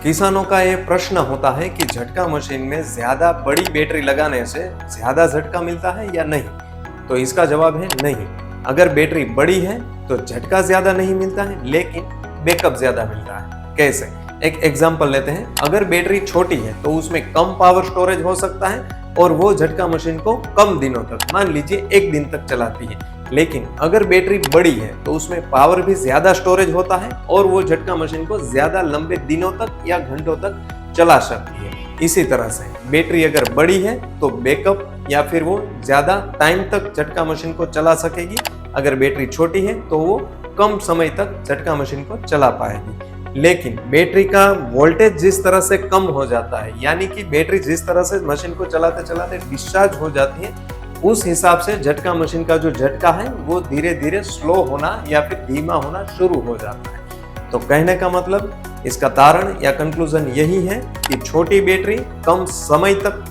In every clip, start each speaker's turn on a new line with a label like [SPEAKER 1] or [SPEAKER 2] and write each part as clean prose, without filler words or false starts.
[SPEAKER 1] किसानों का ये प्रश्न होता है कि झटका मशीन में ज्यादा बड़ी बैटरी लगाने से ज्यादा झटका मिलता है या नहीं। तो इसका जवाब है नहीं। अगर बैटरी बड़ी है तो झटका ज्यादा नहीं मिलता है, लेकिन बैकअप ज्यादा मिलता है। कैसे? एक एग्जांपल लेते हैं। अगर बैटरी छोटी है तो उसमें कम पावर स्टोरेज हो सकता है और वो झटका मशीन को कम दिनों तक, मान लीजिए 1 दिन तक चलाती है। लेकिन अगर बैटरी बड़ी है तो उसमें पावर भी ज्यादा स्टोरेज होता है और वो झटका मशीन को ज्यादा लंबे दिनों तक या घंटों तक चला सकती है। इसी तरह से बैटरी अगर बड़ी है तो बैकअप या फिर वो ज्यादा टाइम तक झटका मशीन को चला सकेगी। अगर बैटरी छोटी है तो वो कम समय तक झटका मशीन को चला पाएगी। लेकिन बैटरी का वोल्टेज जिस तरह से कम हो जाता है, यानी कि बैटरी जिस तरह से मशीन को चलाते चलाते डिस्चार्ज हो जाती है, उस हिसाब से झटका मशीन का जो झटका है वो धीरे धीरे स्लो होना या फिर धीमा होना शुरू हो जाता है। तो कहने का मतलब, इसका तारण या कंक्लूजन यही है कि छोटी बैटरी कम समय तक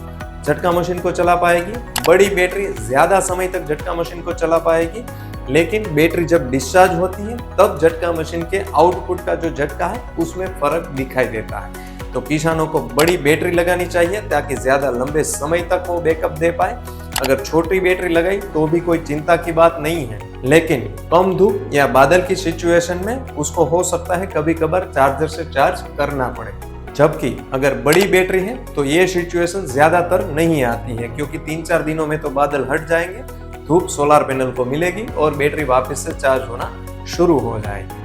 [SPEAKER 1] झटका मशीन को चला पाएगी, बड़ी बैटरी ज्यादा समय तक झटका मशीन को चला पाएगी। लेकिन बैटरी जब डिस्चार्ज होती है तब झटका मशीन के आउटपुट का जो झटका है उसमें फर्क दिखाई देता है। तो किसानों को बड़ी बैटरी लगानी चाहिए ताकि ज्यादा लंबे समय तक वो बैकअप दे पाए। अगर छोटी बैटरी लगाई तो भी कोई चिंता की बात नहीं है, लेकिन कम धूप या बादल की सिचुएशन में उसको हो सकता है कभी कभार चार्जर से चार्ज करना पड़े। जबकि अगर बड़ी बैटरी है तो ये सिचुएशन ज्यादातर नहीं आती है, क्योंकि 3-4 दिनों में तो बादल हट जाएंगे, धूप सोलर पैनल को मिलेगी और बैटरी वापस से चार्ज होना शुरू हो जाएगी।